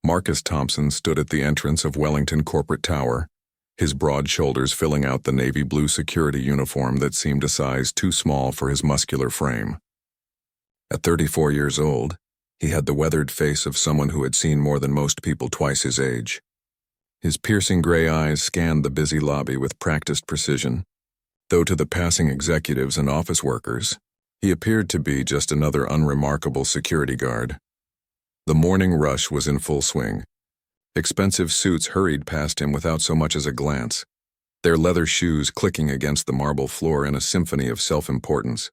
Marcus Thompson stood at the entrance of Wellington Corporate Tower, his broad shoulders filling out the navy blue security uniform that seemed a size too small for his muscular frame. At 34 years old, he had the weathered face of someone who had seen more than most people twice his age. His piercing gray eyes scanned the busy lobby with practiced precision, though to the passing executives and office workers, he appeared to be just another unremarkable security guard. The morning rush was in full swing. Expensive suits hurried past him without so much as a glance, their leather shoes clicking against the marble floor in a symphony of self-importance.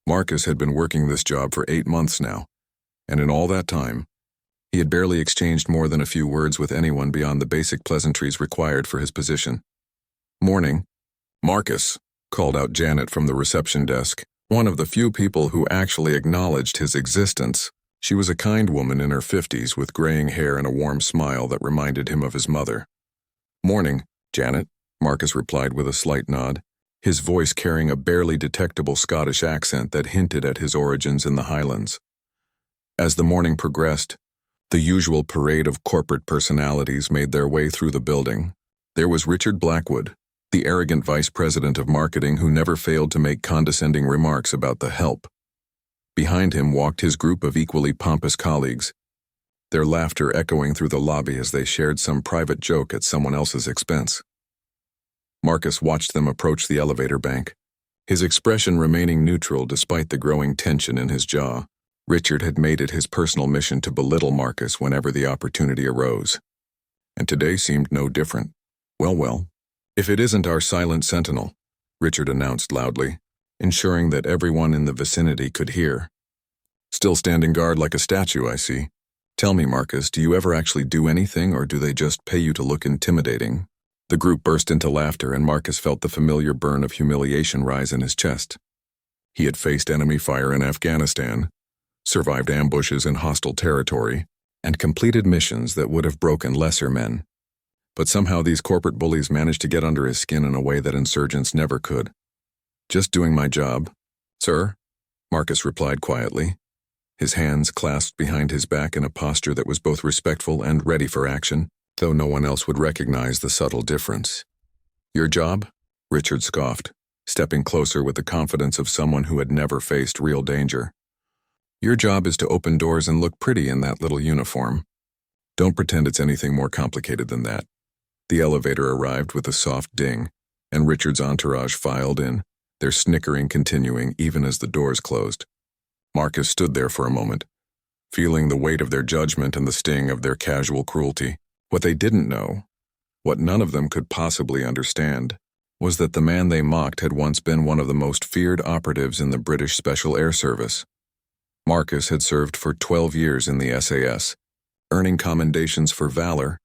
Marcus had been working this job for 8 months now, and in all that time, he had barely exchanged more than a few words with anyone beyond the basic pleasantries required for his position. "Morning, Marcus," called out Janet from the reception desk, one of the few people who actually acknowledged his existence. She was a kind woman in her 50s with graying hair and a warm smile that reminded him of his mother. "Morning, Janet," Marcus replied with a slight nod, his voice carrying a barely detectable Scottish accent that hinted at his origins in the Highlands. As the morning progressed, the usual parade of corporate personalities made their way through the building. There was Richard Blackwood, the arrogant vice president of marketing who never failed to make condescending remarks about the help. Behind him walked his group of equally pompous colleagues, their laughter echoing through the lobby as they shared some private joke at someone else's expense. Marcus watched them approach the elevator bank, his expression remaining neutral despite the growing tension in his jaw. Richard had made it his personal mission to belittle Marcus whenever the opportunity arose. And today seemed no different. Well, if it isn't our silent sentinel," Richard announced loudly, ensuring that everyone in the vicinity could hear. "Still standing guard like a statue, I see. Tell me, Marcus, do you ever actually do anything, or do they just pay you to look intimidating?" The group burst into laughter, and Marcus felt the familiar burn of humiliation rise in his chest. He had faced enemy fire in Afghanistan, survived ambushes in hostile territory, and completed missions that would have broken lesser men. But somehow these corporate bullies managed to get under his skin in a way that insurgents never could. "Just doing my job, sir," Marcus replied quietly, his hands clasped behind his back in a posture that was both respectful and ready for action, though no one else would recognize the subtle difference. "Your job?" Richard scoffed, stepping closer with the confidence of someone who had never faced real danger. "Your job is to open doors and look pretty in that little uniform. Don't pretend it's anything more complicated than that." The elevator arrived with a soft ding, and Richard's entourage filed in, their snickering continuing even as the doors closed. Marcus stood there for a moment, feeling the weight of their judgment and the sting of their casual cruelty. What they didn't know, what none of them could possibly understand, was that the man they mocked had once been one of the most feared operatives in the British Special Air Service. Marcus had served for 12 years in the SAS, earning commendations for valor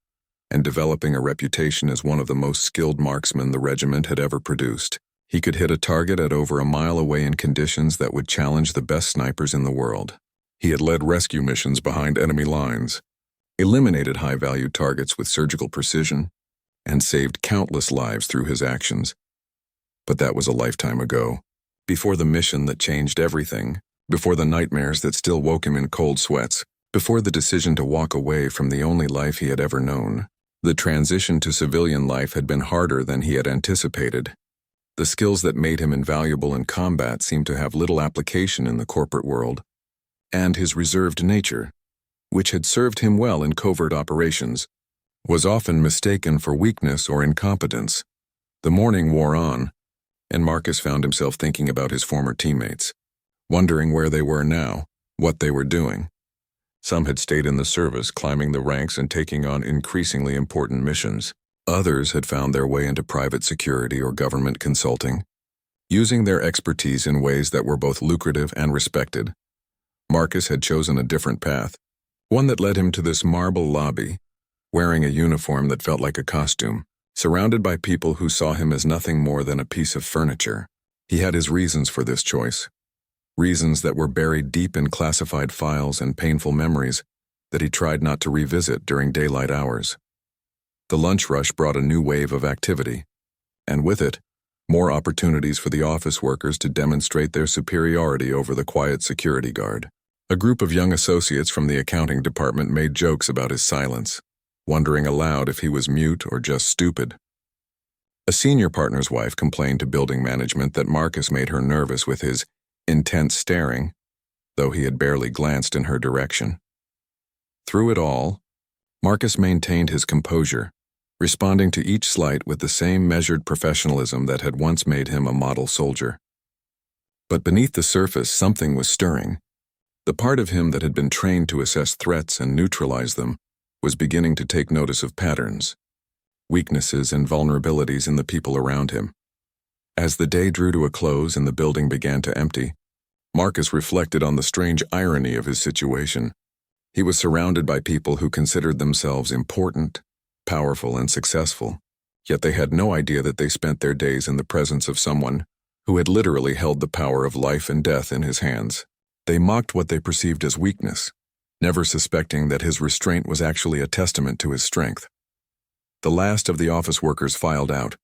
and developing a reputation as one of the most skilled marksmen the regiment had ever produced. He could hit a target at over a mile away in conditions that would challenge the best snipers in the world. He had led rescue missions behind enemy lines, eliminated high-value targets with surgical precision, and saved countless lives through his actions. But that was a lifetime ago, before the mission that changed everything, before the nightmares that still woke him in cold sweats, before the decision to walk away from the only life he had ever known. The transition to civilian life had been harder than he had anticipated. The skills that made him invaluable in combat seemed to have little application in the corporate world, and his reserved nature, which had served him well in covert operations, was often mistaken for weakness or incompetence. The morning wore on, and Marcus found himself thinking about his former teammates, wondering where they were now, what they were doing. Some had stayed in the service, climbing the ranks and taking on increasingly important missions. Others had found their way into private security or government consulting, using their expertise in ways that were both lucrative and respected. Marcus had chosen a different path, one that led him to this marble lobby, wearing a uniform that felt like a costume, surrounded by people who saw him as nothing more than a piece of furniture. He had his reasons for this choice, reasons that were buried deep in classified files and painful memories that he tried not to revisit during daylight hours. The lunch rush brought a new wave of activity, and with it, more opportunities for the office workers to demonstrate their superiority over the quiet security guard. A group of young associates from the accounting department made jokes about his silence, wondering aloud if he was mute or just stupid. A senior partner's wife complained to building management that Marcus made her nervous with his intense staring, though he had barely glanced in her direction. Through it all, Marcus maintained his composure, responding to each slight with the same measured professionalism that had once made him a model soldier. But beneath the surface, something was stirring. The part of him that had been trained to assess threats and neutralize them was beginning to take notice of patterns, weaknesses and vulnerabilities in the people around him. As the day drew to a close and the building began to empty, Marcus reflected on the strange irony of his situation. He was surrounded by people who considered themselves important, powerful, and successful, yet they had no idea that they spent their days in the presence of someone who had literally held the power of life and death in his hands. They mocked what they perceived as weakness, never suspecting that his restraint was actually a testament to his strength. The last of the office workers filed out,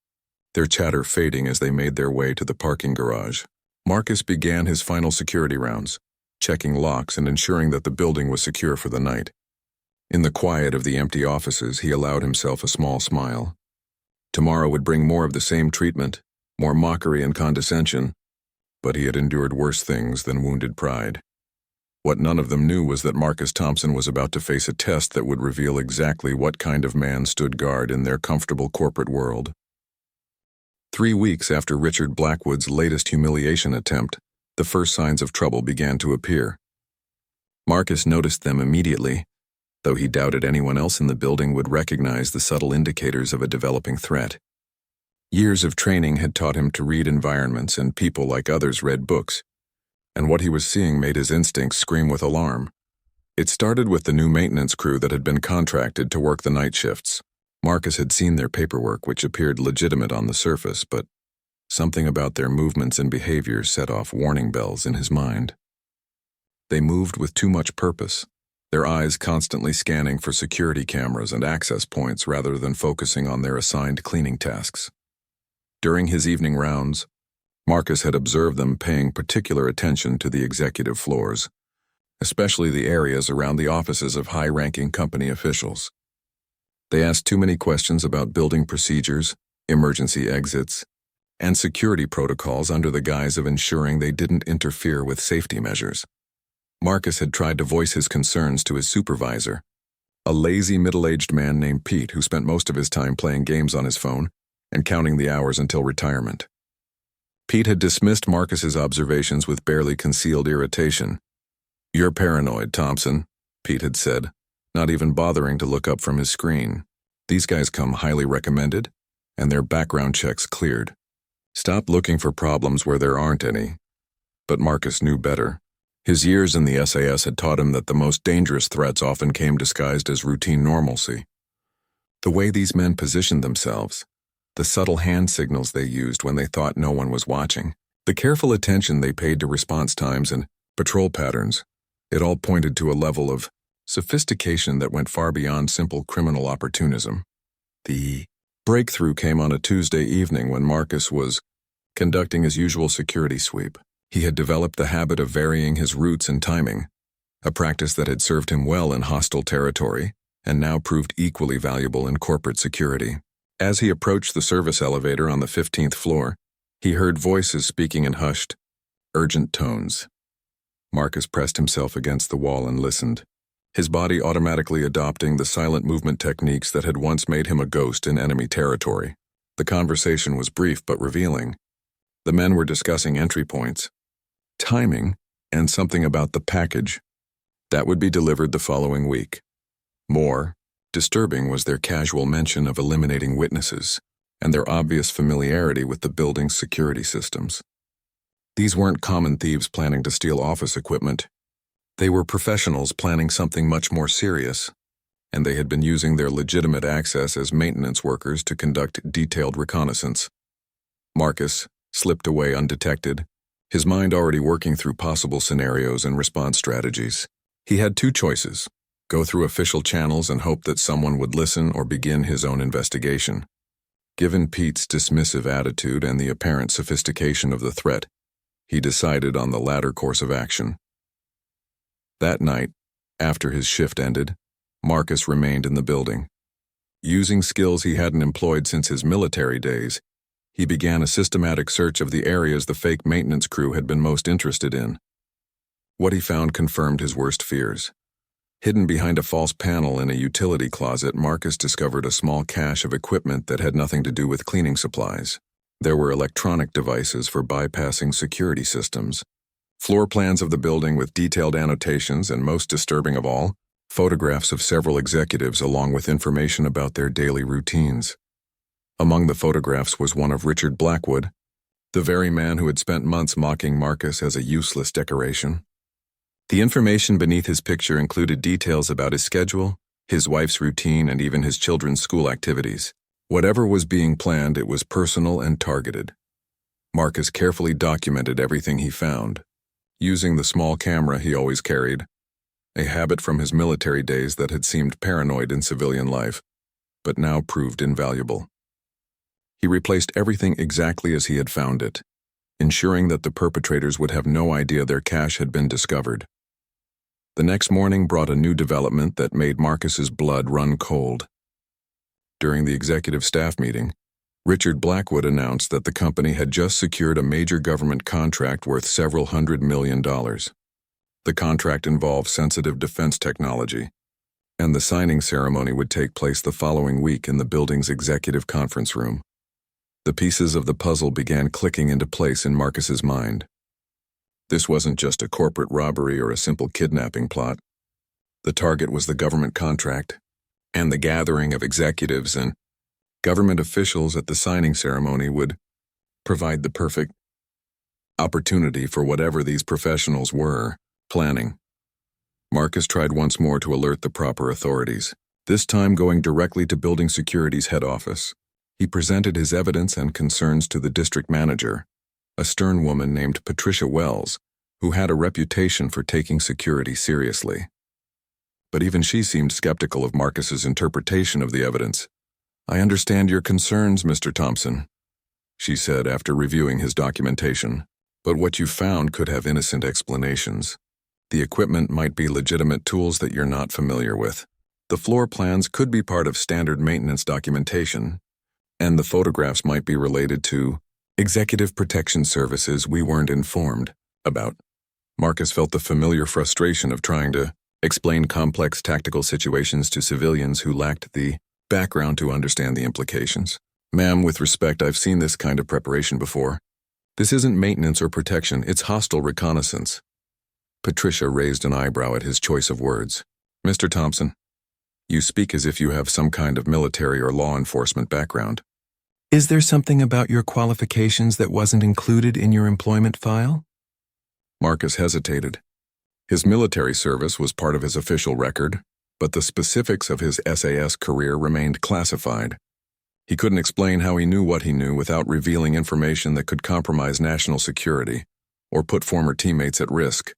their chatter fading as they made their way to the parking garage. Marcus began his final security rounds, checking locks and ensuring that the building was secure for the night. In the quiet of the empty offices, he allowed himself a small smile. Tomorrow would bring more of the same treatment, more mockery and condescension, but he had endured worse things than wounded pride. What none of them knew was that Marcus Thompson was about to face a test that would reveal exactly what kind of man stood guard in their comfortable corporate world. 3 weeks after Richard Blackwood's latest humiliation attempt, the first signs of trouble began to appear. Marcus noticed them immediately, though he doubted anyone else in the building would recognize the subtle indicators of a developing threat. Years of training had taught him to read environments, and people like others read books, and what he was seeing made his instincts scream with alarm. It started with the new maintenance crew that had been contracted to work the night shifts. Marcus had seen their paperwork, which appeared legitimate on the surface, but something about their movements and behaviors set off warning bells in his mind. They moved with too much purpose, their eyes constantly scanning for security cameras and access points rather than focusing on their assigned cleaning tasks. During his evening rounds, Marcus had observed them paying particular attention to the executive floors, especially the areas around the offices of high-ranking company officials. They asked too many questions about building procedures, emergency exits, and security protocols under the guise of ensuring they didn't interfere with safety measures. Marcus had tried to voice his concerns to his supervisor, a lazy middle-aged man named Pete who spent most of his time playing games on his phone and counting the hours until retirement. Pete had dismissed Marcus's observations with barely concealed irritation. "You're paranoid, Thompson," Pete had said, not even bothering to look up from his screen. "These guys come highly recommended, and their background checks cleared. Stop looking for problems where there aren't any." But Marcus knew better. His years in the SAS had taught him that the most dangerous threats often came disguised as routine normalcy. The way these men positioned themselves, the subtle hand signals they used when they thought no one was watching, the careful attention they paid to response times and patrol patterns, it all pointed to a level of sophistication that went far beyond simple criminal opportunism. The breakthrough came on a Tuesday evening when Marcus was conducting his usual security sweep. He had developed the habit of varying his routes and timing, a practice that had served him well in hostile territory and now proved equally valuable in corporate security. As he approached the service elevator on the 15th floor, he heard voices speaking in hushed, urgent tones. Marcus pressed himself against the wall and listened, his body automatically adopting the silent movement techniques that had once made him a ghost in enemy territory. The conversation was brief but revealing. The men were discussing entry points, timing, and something about the package that would be delivered the following week. More disturbing was their casual mention of eliminating witnesses and their obvious familiarity with the building's security systems. These weren't common thieves planning to steal office equipment. They were professionals planning something much more serious, and they had been using their legitimate access as maintenance workers to conduct detailed reconnaissance. Marcus slipped away undetected, his mind already working through possible scenarios and response strategies. He had two choices: go through official channels and hope that someone would listen, or begin his own investigation. Given Pete's dismissive attitude and the apparent sophistication of the threat, he decided on the latter course of action. That night, after his shift ended, Marcus remained in the building. Using skills he hadn't employed since his military days, he began a systematic search of the areas the fake maintenance crew had been most interested in. What he found confirmed his worst fears. Hidden behind a false panel in a utility closet, Marcus discovered a small cache of equipment that had nothing to do with cleaning supplies. There were electronic devices for bypassing security systems, floor plans of the building with detailed annotations, and most disturbing of all, photographs of several executives along with information about their daily routines. Among the photographs was one of Richard Blackwood, the very man who had spent months mocking Marcus as a useless decoration. The information beneath his picture included details about his schedule, his wife's routine, and even his children's school activities. Whatever was being planned, it was personal and targeted. Marcus carefully documented everything he found, using the small camera he always carried, a habit from his military days that had seemed paranoid in civilian life, but now proved invaluable. He replaced everything exactly as he had found it, ensuring that the perpetrators would have no idea their cache had been discovered. The next morning brought a new development that made Marcus's blood run cold. During the executive staff meeting, Richard Blackwood announced that the company had just secured a major government contract worth several $100 million. The contract involved sensitive defense technology, and the signing ceremony would take place the following week in the building's executive conference room. The pieces of the puzzle began clicking into place in Marcus's mind. This wasn't just a corporate robbery or a simple kidnapping plot. The target was the government contract, and the gathering of executives and government officials at the signing ceremony would provide the perfect opportunity for whatever these professionals were planning. Marcus tried once more to alert the proper authorities, this time going directly to Building Security's head office. He presented his evidence and concerns to the district manager, a stern woman named Patricia Wells, who had a reputation for taking security seriously. But even she seemed skeptical of Marcus's interpretation of the evidence. "I understand your concerns, Mr. Thompson," she said after reviewing his documentation, "but what you found could have innocent explanations. The equipment might be legitimate tools that you're not familiar with. The floor plans could be part of standard maintenance documentation, and the photographs might be related to executive protection services we weren't informed about." Marcus felt the familiar frustration of trying to explain complex tactical situations to civilians who lacked the background to understand the implications. "Ma'am, with respect, I've seen this kind of preparation before. This isn't maintenance or protection, it's hostile reconnaissance." Patricia raised an eyebrow at his choice of words. "Mr. Thompson, you speak as if you have some kind of military or law enforcement background. Is there something about your qualifications that wasn't included in your employment file?" Marcus hesitated. His military service was part of his official record, but the specifics of his SAS career remained classified. He couldn't explain how he knew what he knew without revealing information that could compromise national security or put former teammates at risk.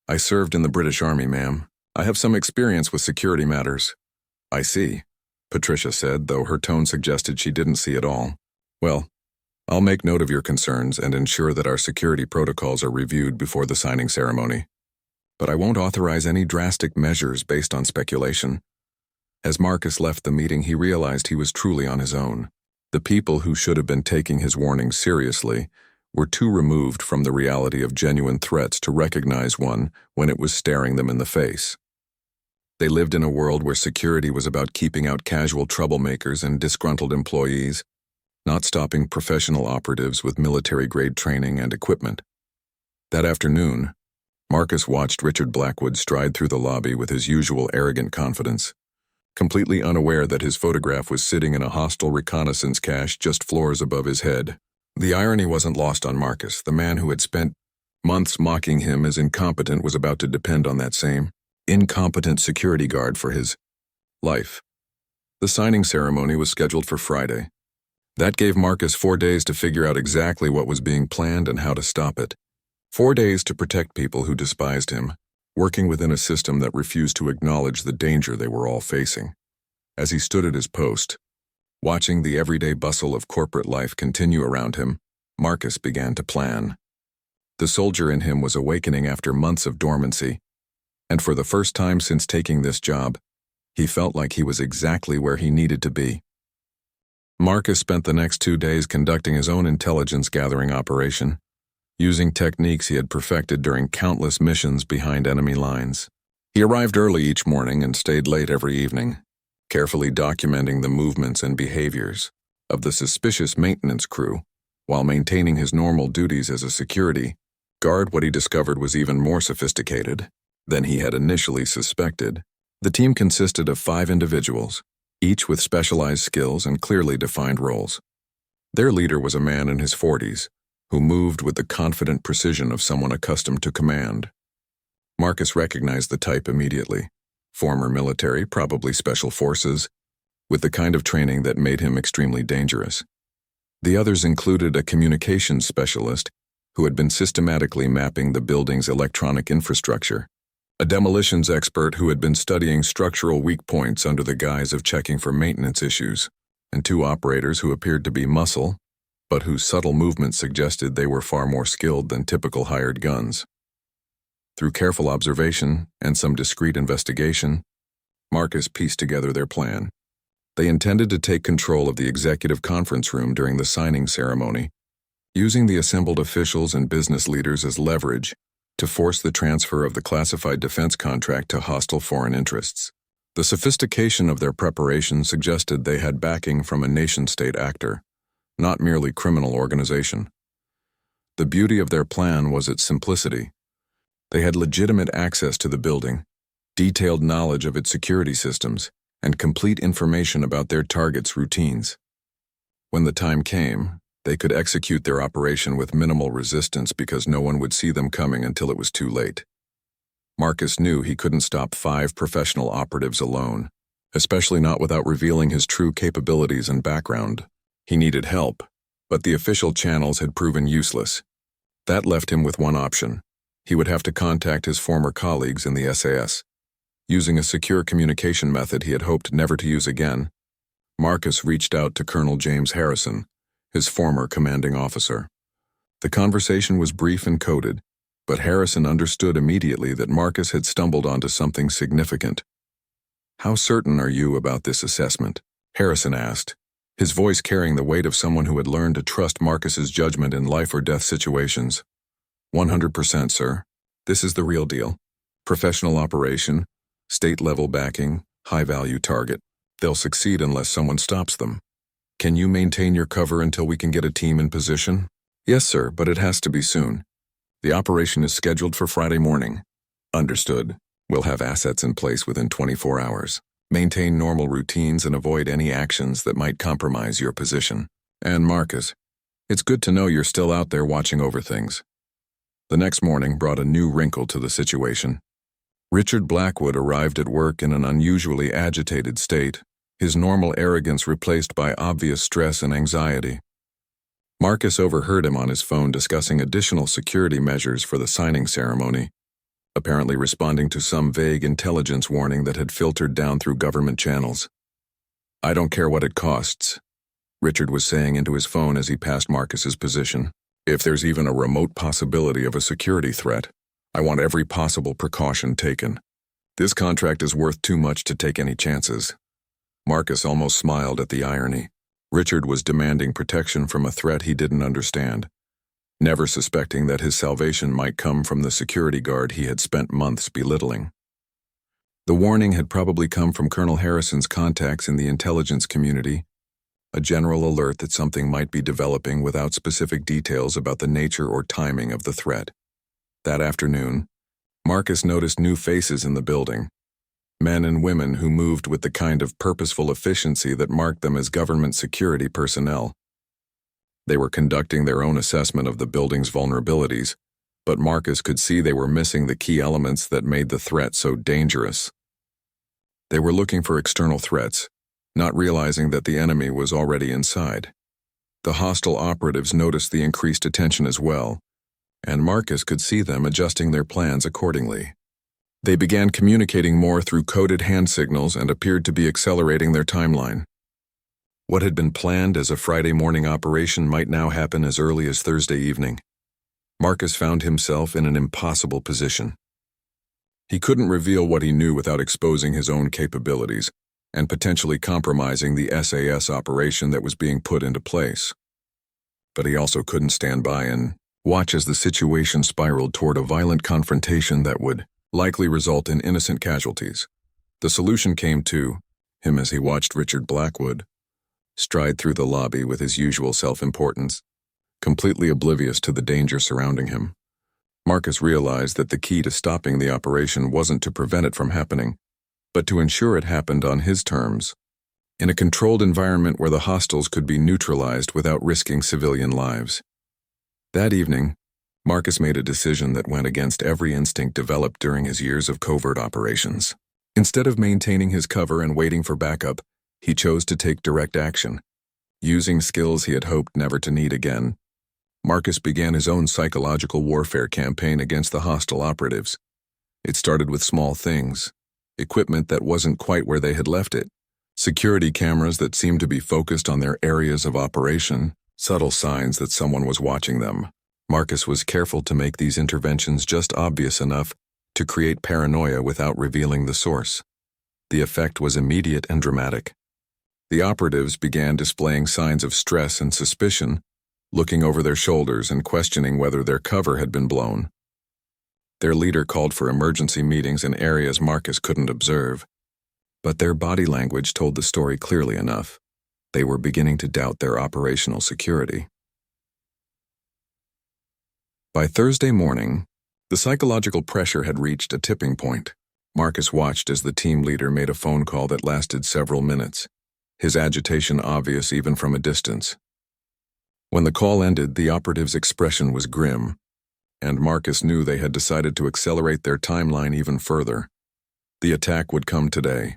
"I served in the British Army, ma'am. I have some experience with security matters." "I see," Patricia said, though her tone suggested she didn't see at all. "Well, I'll make note of your concerns and ensure that our security protocols are reviewed before the signing ceremony. But I won't authorize any drastic measures based on speculation." As Marcus left the meeting, he realized he was truly on his own. The people who should have been taking his warnings seriously were too removed from the reality of genuine threats to recognize one when it was staring them in the face. They lived in a world where security was about keeping out casual troublemakers and disgruntled employees, not stopping professional operatives with military-grade training and equipment. That afternoon, Marcus watched Richard Blackwood stride through the lobby with his usual arrogant confidence, completely unaware that his photograph was sitting in a hostile reconnaissance cache just floors above his head. The irony wasn't lost on Marcus. The man who had spent months mocking him as incompetent was about to depend on that same incompetent security guard for his life. The signing ceremony was scheduled for Friday. That gave Marcus 4 days to figure out exactly what was being planned and how to stop it. 4 days to protect people who despised him, working within a system that refused to acknowledge the danger they were all facing. As he stood at his post, watching the everyday bustle of corporate life continue around him, Marcus began to plan. The soldier in him was awakening after months of dormancy, And for the first time since taking this job, he felt like he was exactly where he needed to be. Marcus spent the next 2 days conducting his own intelligence-gathering operation, using techniques he had perfected during countless missions behind enemy lines. He arrived early each morning and stayed late every evening, carefully documenting the movements and behaviors of the suspicious maintenance crew while maintaining his normal duties as a security guard. What he discovered was even more sophisticated than he had initially suspected. The team consisted of 5 individuals, each with specialized skills and clearly defined roles. Their leader was a man in his 40s, who moved with the confident precision of someone accustomed to command. Marcus recognized the type immediately. Former military, probably special forces, with the kind of training that made him extremely dangerous. The others included a communications specialist who had been systematically mapping the building's electronic infrastructure, a demolitions expert who had been studying structural weak points under the guise of checking for maintenance issues, and 2 operators who appeared to be muscle, but whose subtle movements suggested they were far more skilled than typical hired guns. Through careful observation and some discreet investigation, Marcus pieced together their plan. They intended to take control of the executive conference room during the signing ceremony, using the assembled officials and business leaders as leverage to force the transfer of the classified defense contract to hostile foreign interests. The sophistication of their preparation suggested they had backing from a nation-state actor, not merely criminal organization. The beauty of their plan was its simplicity. They had legitimate access to the building, detailed knowledge of its security systems, and complete information about their targets' routines. When the time came, they could execute their operation with minimal resistance because no one would see them coming until it was too late. Marcus knew he couldn't stop 5 professional operatives alone, especially not without revealing his true capabilities and background. He needed help, but the official channels had proven useless. That left him with one option. He would have to contact his former colleagues in the SAS. Using a secure communication method he had hoped never to use again, Marcus reached out to Colonel James Harrison, his former commanding officer. The conversation was brief and coded, but Harrison understood immediately that Marcus had stumbled onto something significant. "How certain are you about this assessment?" Harrison asked, his voice carrying the weight of someone who had learned to trust Marcus's judgment in life-or-death situations. 100%, sir. This is the real deal. Professional operation, state-level backing, high-value target. They'll succeed unless someone stops them. Can you maintain your cover until we can get a team in position? Yes, sir, but it has to be soon. The operation is scheduled for Friday morning. Understood. We'll have assets in place within 24 hours. Maintain normal routines and avoid any actions that might compromise your position. And Marcus, it's good to know you're still out there watching over things. The next morning brought a new wrinkle to the situation. Richard Blackwood arrived at work in an unusually agitated state, his normal arrogance replaced by obvious stress and anxiety. Marcus overheard him on his phone discussing additional security measures for the signing ceremony, apparently responding to some vague intelligence warning that had filtered down through government channels. "I don't care what it costs," Richard was saying into his phone as he passed Marcus's position. "If there's even a remote possibility of a security threat, I want every possible precaution taken. This contract is worth too much to take any chances." Marcus almost smiled at the irony. Richard was demanding protection from a threat he didn't understand, never suspecting that his salvation might come from the security guard he had spent months belittling. The warning had probably come from Colonel Harrison's contacts in the intelligence community, a general alert that something might be developing without specific details about the nature or timing of the threat. That afternoon, Marcus noticed new faces in the building. Men and women who moved with the kind of purposeful efficiency that marked them as government security personnel. They were conducting their own assessment of the building's vulnerabilities, but Marcus could see they were missing the key elements that made the threat so dangerous. They were looking for external threats, not realizing that the enemy was already inside. The hostile operatives noticed the increased attention as well, and Marcus could see them adjusting their plans accordingly. They began communicating more through coded hand signals and appeared to be accelerating their timeline. What had been planned as a Friday morning operation might now happen as early as Thursday evening. Marcus found himself in an impossible position. He couldn't reveal what he knew without exposing his own capabilities and potentially compromising the SAS operation that was being put into place. But he also couldn't stand by and watch as the situation spiraled toward a violent confrontation that would likely result in innocent casualties. The solution came to him as he watched Richard Blackwood stride through the lobby with his usual self-importance, completely oblivious to the danger surrounding him. Marcus realized that the key to stopping the operation wasn't to prevent it from happening, but to ensure it happened on his terms, in a controlled environment where the hostiles could be neutralized without risking civilian lives. That evening, Marcus made a decision that went against every instinct developed during his years of covert operations. Instead of maintaining his cover and waiting for backup, he chose to take direct action. Using skills he had hoped never to need again, Marcus began his own psychological warfare campaign against the hostile operatives. It started with small things, equipment that wasn't quite where they had left it, security cameras that seemed to be focused on their areas of operation, subtle signs that someone was watching them. Marcus was careful to make these interventions just obvious enough to create paranoia without revealing the source. The effect was immediate and dramatic. The operatives began displaying signs of stress and suspicion, looking over their shoulders and questioning whether their cover had been blown. Their leader called for emergency meetings in areas Marcus couldn't observe, but their body language told the story clearly enough. They were beginning to doubt their operational security. By Thursday morning, the psychological pressure had reached a tipping point. Marcus watched as the team leader made a phone call that lasted several minutes, his agitation obvious even from a distance. When the call ended, the operative's expression was grim, and Marcus knew they had decided to accelerate their timeline even further. The attack would come today.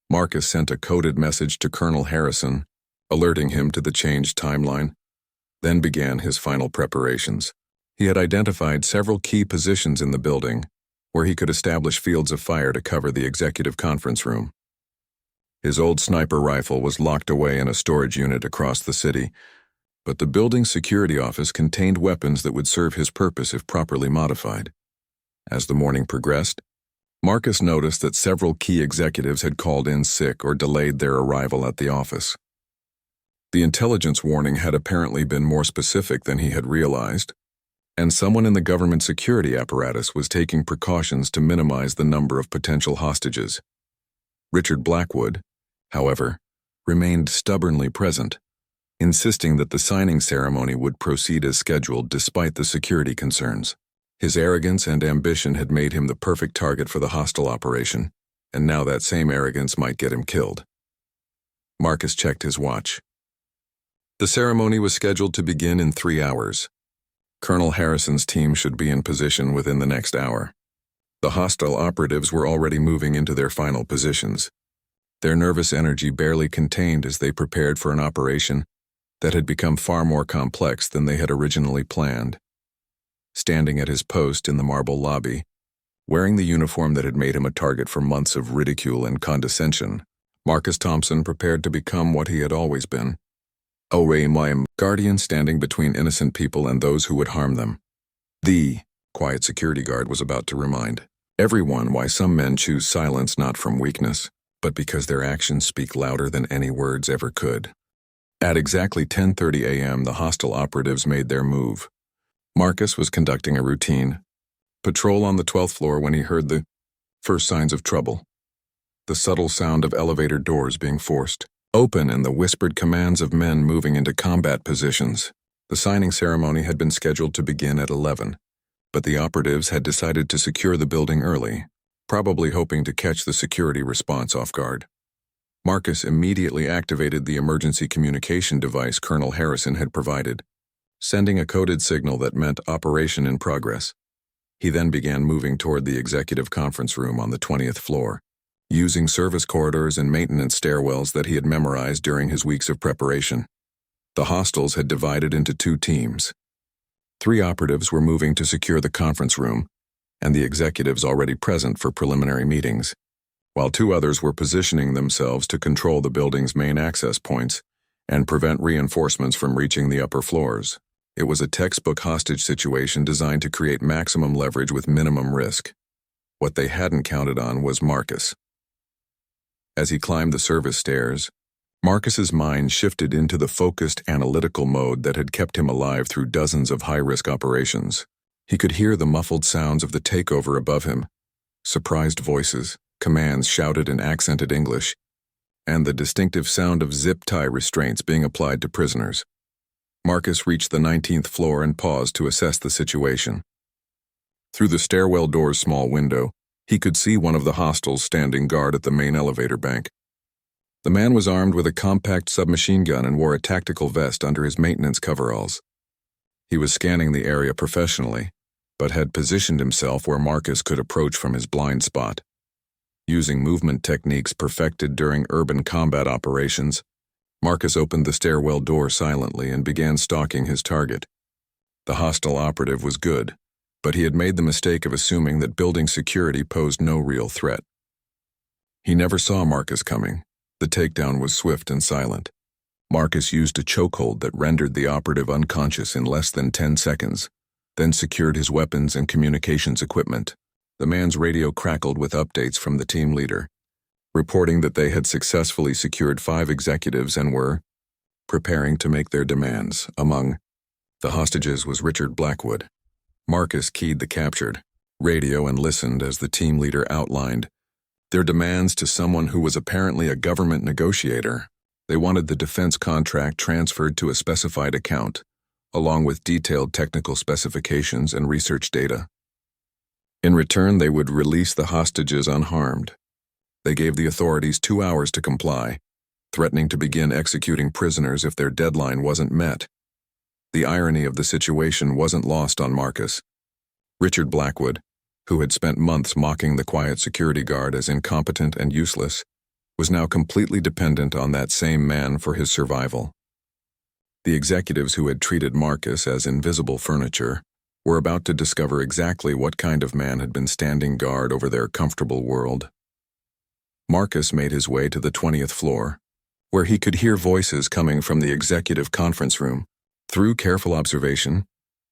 Marcus sent a coded message to Colonel Harrison, alerting him to the changed timeline, then began his final preparations. He had identified several key positions in the building where he could establish fields of fire to cover the executive conference room. His old sniper rifle was locked away in a storage unit across the city, but the building's security office contained weapons that would serve his purpose if properly modified. As the morning progressed, Marcus noticed that several key executives had called in sick or delayed their arrival at the office. The intelligence warning had apparently been more specific than he had realized, and someone in the government security apparatus was taking precautions to minimize the number of potential hostages. Richard Blackwood, however, remained stubbornly present, insisting that the signing ceremony would proceed as scheduled despite the security concerns. His arrogance and ambition had made him the perfect target for the hostile operation, and now that same arrogance might get him killed. Marcus checked his watch. The ceremony was scheduled to begin in 3 hours. Colonel Harrison's team should be in position within the next hour. The hostile operatives were already moving into their final positions, their nervous energy barely contained as they prepared for an operation that had become far more complex than they had originally planned. Standing at his post in the marble lobby, wearing the uniform that had made him a target for months of ridicule and condescension, Marcus Thompson prepared to become what he had always been, a guardian standing between innocent people and those who would harm them. The quiet security guard was about to remind everyone why some men choose silence not from weakness, but because their actions speak louder than any words ever could. At exactly 10:30 a.m., the hostile operatives made their move. Marcus was conducting a routine patrol on the 12th floor when he heard the first signs of trouble. The subtle sound of elevator doors being forced open and the whispered commands of men moving into combat positions. The signing ceremony had been scheduled to begin at 11, but the operatives had decided to secure the building early, probably hoping to catch the security response off guard. Marcus immediately activated the emergency communication device Colonel Harrison had provided, sending a coded signal that meant operation in progress. He then began moving toward the executive conference room on the 20th floor, using service corridors and maintenance stairwells that he had memorized during his weeks of preparation. The hostiles had divided into 2 teams. 3 operatives were moving to secure the conference room, and the executives already present for preliminary meetings, while 2 others were positioning themselves to control the building's main access points and prevent reinforcements from reaching the upper floors. It was a textbook hostage situation designed to create maximum leverage with minimum risk. What they hadn't counted on was Marcus. As he climbed the service stairs, Marcus's mind shifted into the focused analytical mode that had kept him alive through dozens of high-risk operations. He could hear the muffled sounds of the takeover above him, surprised voices, commands shouted in accented English, and the distinctive sound of zip-tie restraints being applied to prisoners. Marcus reached the 19th floor and paused to assess the situation. Through the stairwell door's small window, he could see one of the hostiles standing guard at the main elevator bank. The man was armed with a compact submachine gun and wore a tactical vest under his maintenance coveralls. He was scanning the area professionally, but had positioned himself where Marcus could approach from his blind spot. Using movement techniques perfected during urban combat operations, Marcus opened the stairwell door silently and began stalking his target. The hostile operative was good, but he had made the mistake of assuming that building security posed no real threat. He never saw Marcus coming. The takedown was swift and silent. Marcus used a chokehold that rendered the operative unconscious in less than 10 seconds, then secured his weapons and communications equipment. The man's radio crackled with updates from the team leader, reporting that they had successfully secured 5 executives and were preparing to make their demands. Among the hostages was Richard Blackwood. Marcus keyed the captured radio and listened as the team leader outlined their demands to someone who was apparently a government negotiator. They wanted the defense contract transferred to a specified account, along with detailed technical specifications and research data. In return, they would release the hostages unharmed. They gave the authorities 2 hours to comply, threatening to begin executing prisoners if their deadline wasn't met. The irony of the situation wasn't lost on Marcus. Richard Blackwood, who had spent months mocking the quiet security guard as incompetent and useless, was now completely dependent on that same man for his survival. The executives who had treated Marcus as invisible furniture were about to discover exactly what kind of man had been standing guard over their comfortable world. Marcus made his way to the 20th floor, where he could hear voices coming from the executive conference room. Through careful observation,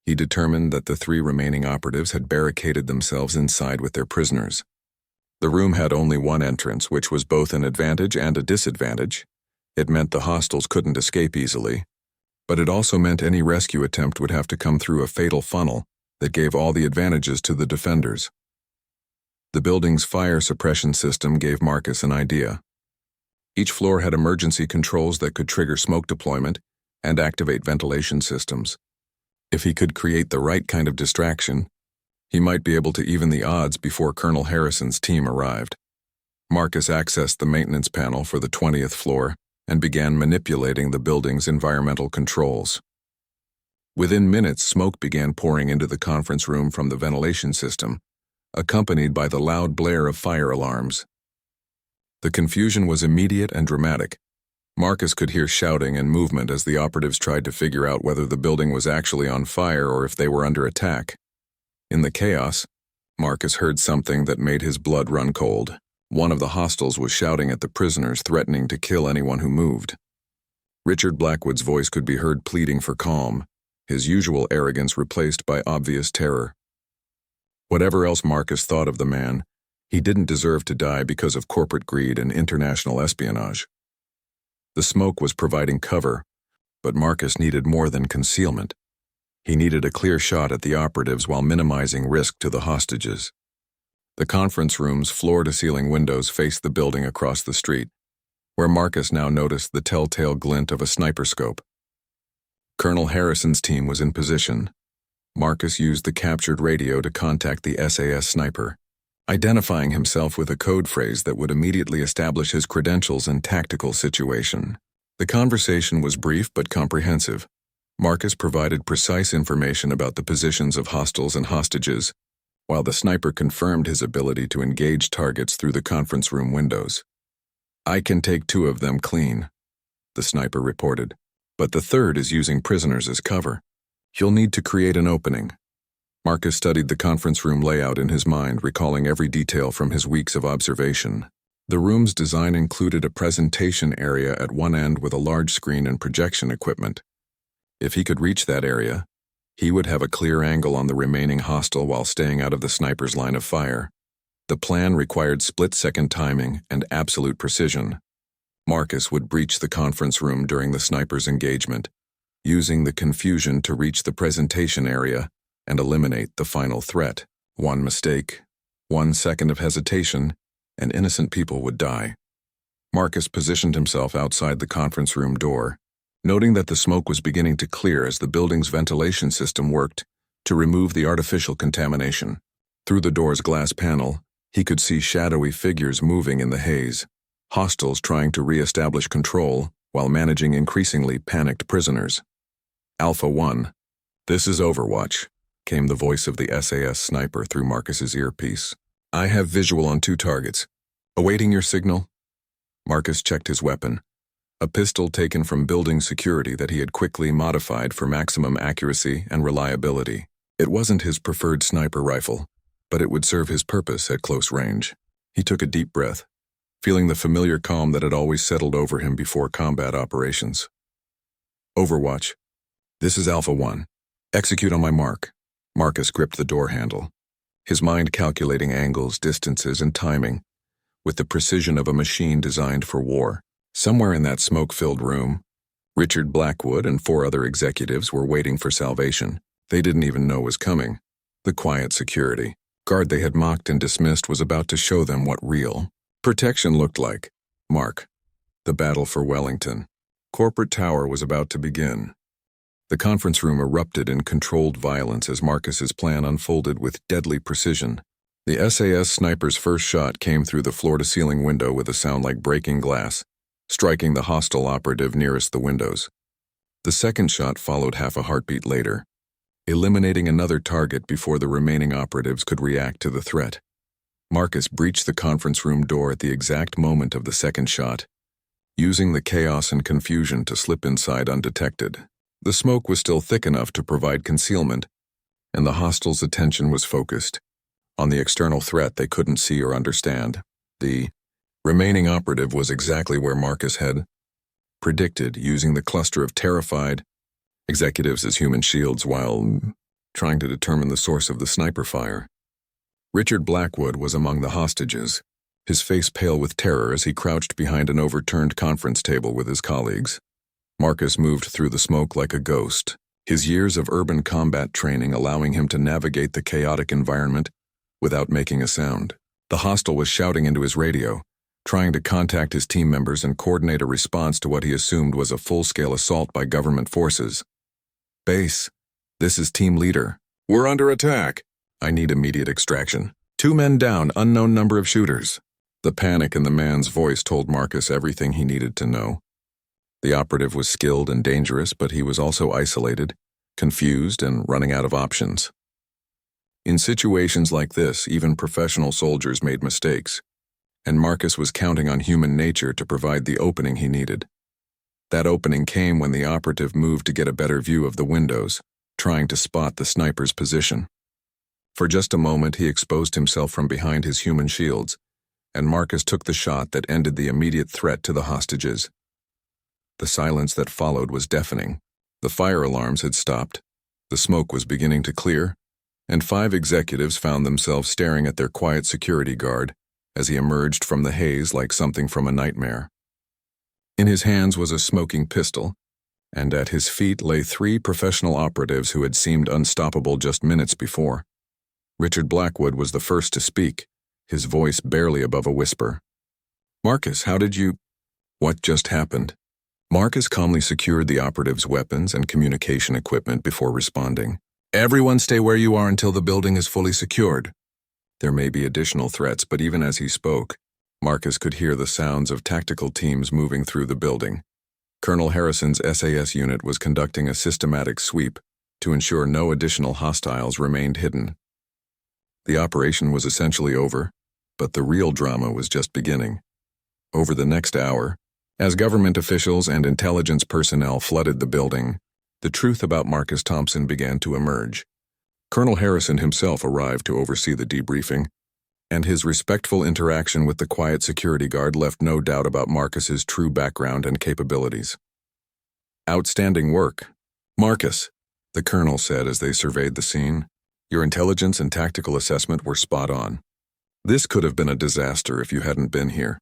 he determined that the 3 remaining operatives had barricaded themselves inside with their prisoners. The room had only one entrance, which was both an advantage and a disadvantage. It meant the hostiles couldn't escape easily, but it also meant any rescue attempt would have to come through a fatal funnel that gave all the advantages to the defenders. The building's fire suppression system gave Marcus an idea. Each floor had emergency controls that could trigger smoke deployment and activate ventilation systems. If he could create the right kind of distraction, he might be able to even the odds before Colonel Harrison's team arrived. Marcus accessed the maintenance panel for the 20th floor and began manipulating the building's environmental controls. Within minutes, smoke began pouring into the conference room from the ventilation system, accompanied by the loud blare of fire alarms. The confusion was immediate and dramatic. Marcus could hear shouting and movement as the operatives tried to figure out whether the building was actually on fire or if they were under attack. In the chaos, Marcus heard something that made his blood run cold. One of the hostiles was shouting at the prisoners, threatening to kill anyone who moved. Richard Blackwood's voice could be heard pleading for calm, his usual arrogance replaced by obvious terror. Whatever else Marcus thought of the man, he didn't deserve to die because of corporate greed and international espionage. The smoke was providing cover, but Marcus needed more than concealment. He needed a clear shot at the operatives while minimizing risk to the hostages. The conference room's floor-to-ceiling windows faced the building across the street, where Marcus now noticed the telltale glint of a sniper scope. Colonel Harrison's team was in position. Marcus used the captured radio to contact the SAS sniper, identifying himself with a code phrase that would immediately establish his credentials and tactical situation. The conversation was brief but comprehensive. Marcus provided precise information about the positions of hostiles and hostages, while the sniper confirmed his ability to engage targets through the conference room windows. "I can take 2 of them clean," the sniper reported, "but the 3rd is using prisoners as cover. You'll need to create an opening." Marcus studied the conference room layout in his mind, recalling every detail from his weeks of observation. The room's design included a presentation area at one end with a large screen and projection equipment. If he could reach that area, he would have a clear angle on the remaining hostile while staying out of the sniper's line of fire. The plan required split-second timing and absolute precision. Marcus would breach the conference room during the sniper's engagement, using the confusion to reach the presentation area and eliminate the final threat. One mistake, 1 second of hesitation, and innocent people would die. Marcus positioned himself outside the conference room door, noting that the smoke was beginning to clear as the building's ventilation system worked to remove the artificial contamination. Through the door's glass panel, he could see shadowy figures moving in the haze, hostiles trying to re-establish control while managing increasingly panicked prisoners. Alpha 1, this is Overwatch, came the voice of the SAS sniper through Marcus's earpiece. I have visual on 2 targets. Awaiting your signal? Marcus checked his weapon, a pistol taken from building security that he had quickly modified for maximum accuracy and reliability. It wasn't his preferred sniper rifle, but it would serve his purpose at close range. He took a deep breath, feeling the familiar calm that had always settled over him before combat operations. Overwatch, this is Alpha 1. Execute on my mark. Marcus gripped the door handle, his mind calculating angles, distances, and timing, with the precision of a machine designed for war. Somewhere in that smoke-filled room, Richard Blackwood and 4 other executives were waiting for salvation. They didn't even know was coming. The quiet security guard they had mocked and dismissed was about to show them what real protection looked like. Mark. The battle for Wellington. Corporate Tower was about to begin. The conference room erupted in controlled violence as Marcus's plan unfolded with deadly precision. The SAS sniper's first shot came through the floor-to-ceiling window with a sound like breaking glass, striking the hostile operative nearest the windows. The second shot followed half a heartbeat later, eliminating another target before the remaining operatives could react to the threat. Marcus breached the conference room door at the exact moment of the second shot, using the chaos and confusion to slip inside undetected. The smoke was still thick enough to provide concealment, and the hostiles' attention was focused on the external threat they couldn't see or understand. The remaining operative was exactly where Marcus had predicted, using the cluster of terrified executives as human shields while trying to determine the source of the sniper fire. Richard Blackwood was among the hostages, his face pale with terror as he crouched behind an overturned conference table with his colleagues. Marcus moved through the smoke like a ghost, his years of urban combat training allowing him to navigate the chaotic environment without making a sound. The hostile was shouting into his radio, trying to contact his team members and coordinate a response to what he assumed was a full-scale assault by government forces. Base, this is team leader. We're under attack. I need immediate extraction. 2 men down, unknown number of shooters. The panic in the man's voice told Marcus everything he needed to know. The operative was skilled and dangerous, but he was also isolated, confused, and running out of options. In situations like this, even professional soldiers made mistakes, and Marcus was counting on human nature to provide the opening he needed. That opening came when the operative moved to get a better view of the windows, trying to spot the sniper's position. For just a moment, he exposed himself from behind his human shields, and Marcus took the shot that ended the immediate threat to the hostages. The silence that followed was deafening. The fire alarms had stopped, the smoke was beginning to clear, and 5 executives found themselves staring at their quiet security guard as he emerged from the haze like something from a nightmare. In his hands was a smoking pistol, and at his feet lay 3 professional operatives who had seemed unstoppable just minutes before. Richard Blackwood was the first to speak, his voice barely above a whisper. Marcus, how did you... What just happened? Marcus calmly secured the operative's weapons and communication equipment before responding. Everyone stay where you are until the building is fully secured. There may be additional threats, but even as he spoke, Marcus could hear the sounds of tactical teams moving through the building. Colonel Harrison's SAS unit was conducting a systematic sweep to ensure no additional hostiles remained hidden. The operation was essentially over, but the real drama was just beginning. Over the next hour, as government officials and intelligence personnel flooded the building, the truth about Marcus Thompson began to emerge. Colonel Harrison himself arrived to oversee the debriefing, and his respectful interaction with the quiet security guard left no doubt about Marcus's true background and capabilities. Outstanding work. Marcus, the colonel said as they surveyed the scene, your intelligence and tactical assessment were spot on. This could have been a disaster if you hadn't been here.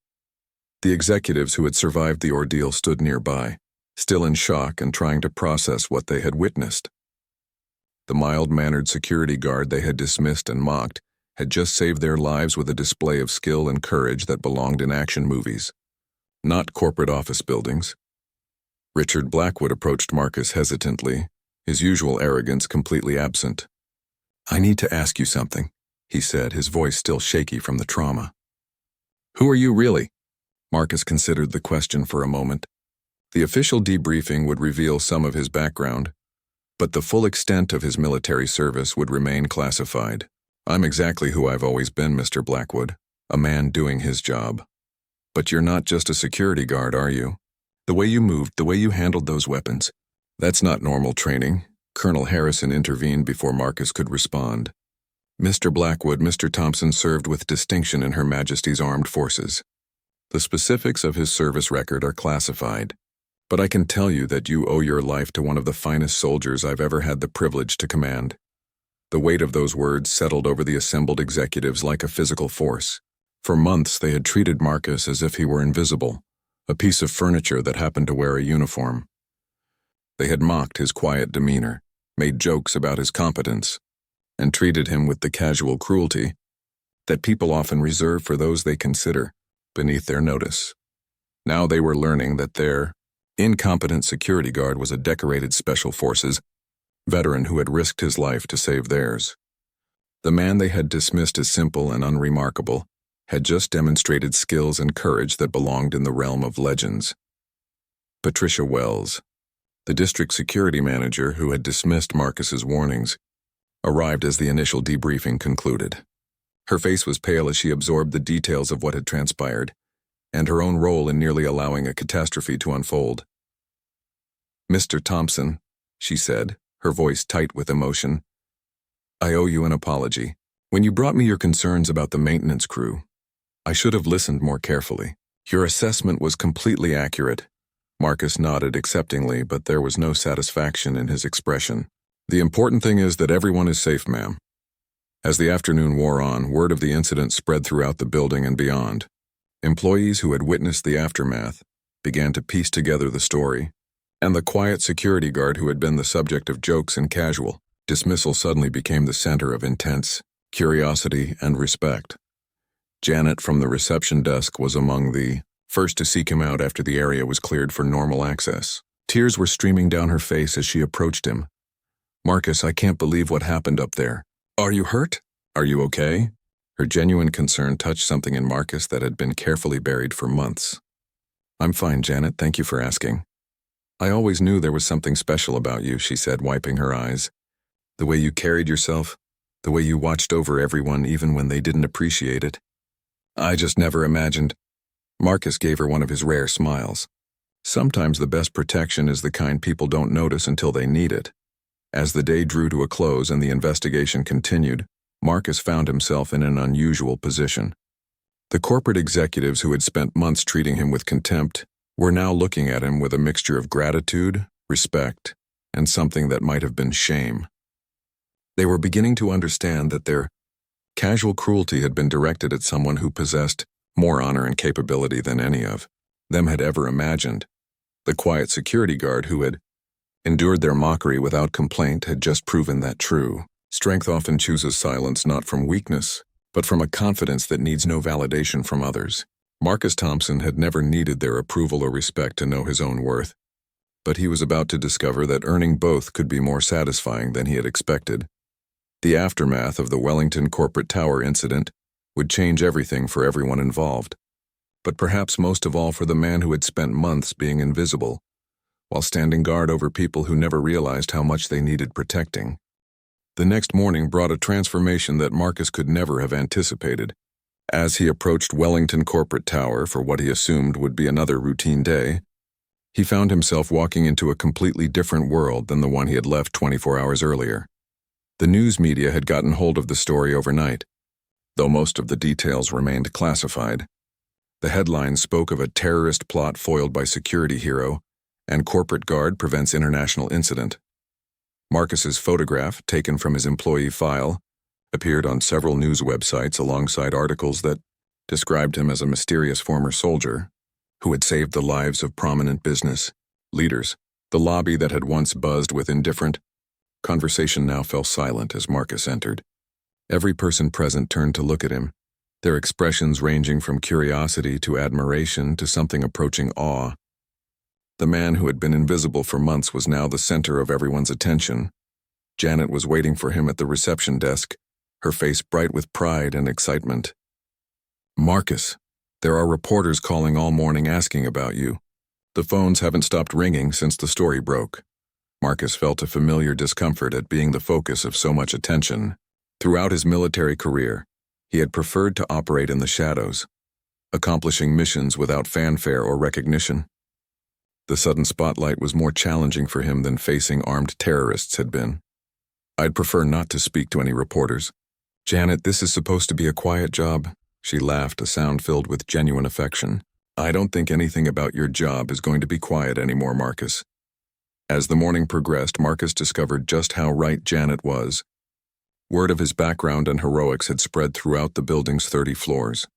The executives who had survived the ordeal stood nearby, still in shock and trying to process what they had witnessed. The mild-mannered security guard they had dismissed and mocked had just saved their lives with a display of skill and courage that belonged in action movies, not corporate office buildings. Richard Blackwood approached Marcus hesitantly, his usual arrogance completely absent. "I need to ask you something," he said, his voice still shaky from the trauma. "Who are you really?" Marcus considered the question for a moment. The official debriefing would reveal some of his background, but the full extent of his military service would remain classified. "I'm exactly who I've always been, Mr. Blackwood, a man doing his job. But you're not just a security guard, are you? The way you moved, the way you handled those weapons, that's not normal training." Colonel Harrison intervened before Marcus could respond. "Mr. Blackwood, Mr. Thompson served with distinction in Her Majesty's Armed Forces. The specifics of his service record are classified, but I can tell you that you owe your life to one of the finest soldiers I've ever had the privilege to command." The weight of those words settled over the assembled executives like a physical force. For months they had treated Marcus as if he were invisible, a piece of furniture that happened to wear a uniform. They had mocked his quiet demeanor, made jokes about his competence, and treated him with the casual cruelty that people often reserve for those they consider beneath their notice. Now they were learning that their incompetent security guard was a decorated Special Forces veteran who had risked his life to save theirs. The man they had dismissed as simple and unremarkable had just demonstrated skills and courage that belonged in the realm of legends. Patricia Wells, the district security manager who had dismissed Marcus's warnings, arrived as the initial debriefing concluded. Her face was pale as she absorbed the details of what had transpired, and her own role in nearly allowing a catastrophe to unfold. "Mr. Thompson," she said, her voice tight with emotion, "I owe you an apology. When you brought me your concerns about the maintenance crew, I should have listened more carefully. Your assessment was completely accurate." Marcus nodded acceptingly, but there was no satisfaction in his expression. "The important thing is that everyone is safe, ma'am." As the afternoon wore on, word of the incident spread throughout the building and beyond. Employees who had witnessed the aftermath began to piece together the story, and the quiet security guard who had been the subject of jokes and casual dismissal suddenly became the center of intense curiosity and respect. Janet from the reception desk was among the first to seek him out after the area was cleared for normal access. Tears were streaming down her face as she approached him. "Marcus, I can't believe what happened up there. Are you hurt? Are you okay?" Her genuine concern touched something in Marcus that had been carefully buried for months. "I'm fine, Janet, thank you for asking. I always knew there was something special about you," she said, wiping her eyes. "The way you carried yourself, the way you watched over everyone even when they didn't appreciate it. I just never imagined." Marcus gave her one of his rare smiles. Sometimes the best protection is the kind people don't notice until they need it. As the day drew to a close and the investigation continued, Marcus found himself in an unusual position. The corporate executives who had spent months treating him with contempt were now looking at him with a mixture of gratitude, respect, and something that might have been shame. They were beginning to understand that their casual cruelty had been directed at someone who possessed more honor and capability than any of them had ever imagined. The quiet security guard who had endured their mockery without complaint had just proven that true. Strength often chooses silence not from weakness, but from a confidence that needs no validation from others. Marcus Thompson had never needed their approval or respect to know his own worth, but he was about to discover that earning both could be more satisfying than he had expected. The aftermath of the Wellington Corporate Tower incident would change everything for everyone involved, but perhaps most of all for the man who had spent months being invisible, while standing guard over people who never realized how much they needed protecting. The next morning brought a transformation that Marcus could never have anticipated. As he approached Wellington Corporate Tower for what he assumed would be another routine day, he found himself walking into a completely different world than the one he had left 24 hours earlier. The news media had gotten hold of the story overnight, though most of the details remained classified. The headlines spoke of a terrorist plot foiled by security hero, and corporate guard prevents international incident. Marcus's photograph, taken from his employee file, appeared on several news websites alongside articles that described him as a mysterious former soldier who had saved the lives of prominent business leaders. The lobby that had once buzzed with indifferent conversation now fell silent as Marcus entered. Every person present turned to look at him, their expressions ranging from curiosity to admiration to something approaching awe. The man who had been invisible for months was now the center of everyone's attention. Janet was waiting for him at the reception desk, her face bright with pride and excitement. "Marcus, there are reporters calling all morning asking about you. The phones haven't stopped ringing since the story broke." Marcus felt a familiar discomfort at being the focus of so much attention. Throughout his military career, he had preferred to operate in the shadows, accomplishing missions without fanfare or recognition. The sudden spotlight was more challenging for him than facing armed terrorists had been. "I'd prefer not to speak to any reporters." "Janet, this is supposed to be a quiet job." She laughed, a sound filled with genuine affection. "I don't think anything about your job is going to be quiet anymore, Marcus." As the morning progressed, Marcus discovered just how right Janet was. Word of his background and heroics had spread throughout the building's 30 floors,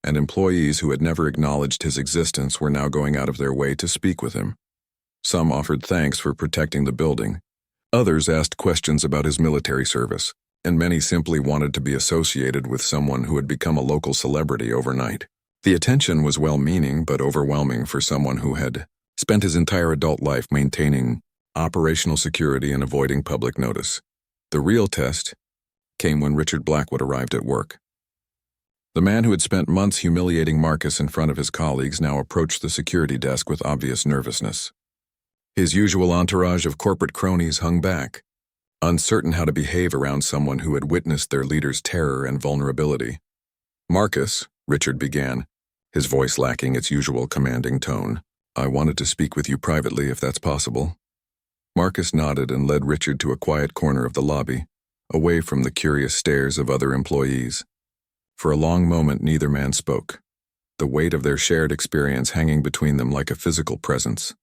and employees who had never acknowledged his existence were now going out of their way to speak with him. Some offered thanks for protecting the building. Others asked questions about his military service, and many simply wanted to be associated with someone who had become a local celebrity overnight. The attention was well-meaning but overwhelming for someone who had spent his entire adult life maintaining operational security and avoiding public notice. The real test came when Richard Blackwood arrived at work. The man who had spent months humiliating Marcus in front of his colleagues now approached the security desk with obvious nervousness. His usual entourage of corporate cronies hung back, uncertain how to behave around someone who had witnessed their leader's terror and vulnerability. "Marcus," Richard began, his voice lacking its usual commanding tone, "I wanted to speak with you privately if that's possible." Marcus nodded and led Richard to a quiet corner of the lobby, away from the curious stares of other employees. For a long moment neither man spoke, the weight of their shared experience hanging between them like a physical presence.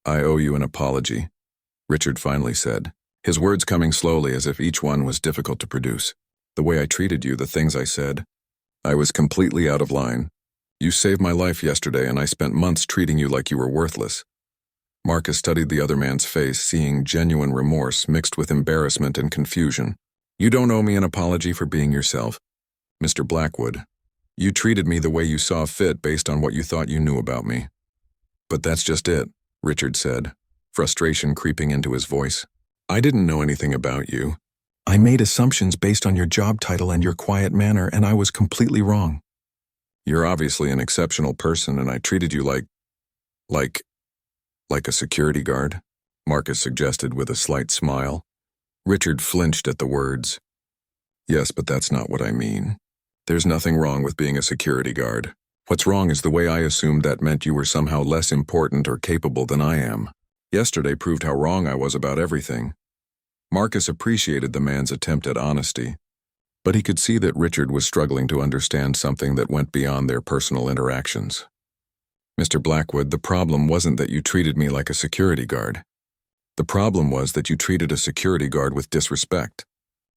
"I owe you an apology," Richard finally said, his words coming slowly as if each one was difficult to produce. "The way I treated you, the things I said, I was completely out of line. You saved my life yesterday and I spent months treating you like you were worthless." Marcus studied the other man's face, seeing genuine remorse mixed with embarrassment and confusion. "You don't owe me an apology for being yourself, Mr. Blackwood. You treated me the way you saw fit based on what you thought you knew about me." "But that's just it," Richard said, frustration creeping into his voice. "I didn't know anything about you. I made assumptions based on your job title and your quiet manner, and I was completely wrong. You're obviously an exceptional person, and I treated you like a security guard," Marcus suggested with a slight smile. Richard flinched at the words. "Yes, but that's not what I mean. There's nothing wrong with being a security guard. What's wrong is the way I assumed that meant you were somehow less important or capable than I am. Yesterday proved how wrong I was about everything." Marcus appreciated the man's attempt at honesty, but he could see that Richard was struggling to understand something that went beyond their personal interactions. "Mr. Blackwood, the problem wasn't that you treated me like a security guard. The problem was that you treated a security guard with disrespect.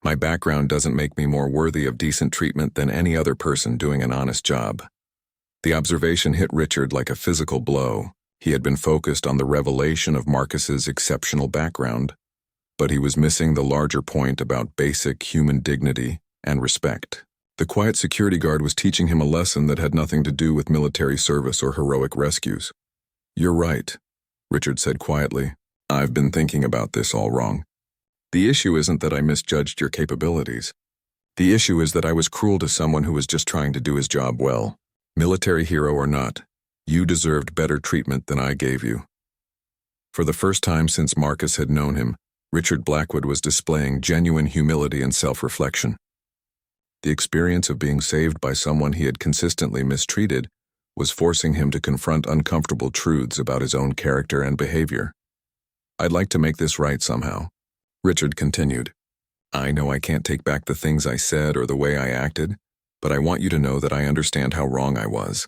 My background doesn't make me more worthy of decent treatment than any other person doing an honest job." The observation hit Richard like a physical blow. He had been focused on the revelation of Marcus's exceptional background, but he was missing the larger point about basic human dignity and respect. The quiet security guard was teaching him a lesson that had nothing to do with military service or heroic rescues. "You're right," Richard said quietly. "I've been thinking about this all wrong. The issue isn't that I misjudged your capabilities. The issue is that I was cruel to someone who was just trying to do his job well. Military hero or not, you deserved better treatment than I gave you." For the first time since Marcus had known him, Richard Blackwood was displaying genuine humility and self-reflection. The experience of being saved by someone he had consistently mistreated was forcing him to confront uncomfortable truths about his own character and behavior. "I'd like to make this right somehow," Richard continued. "I know I can't take back the things I said or the way I acted, but I want you to know that I understand how wrong I was.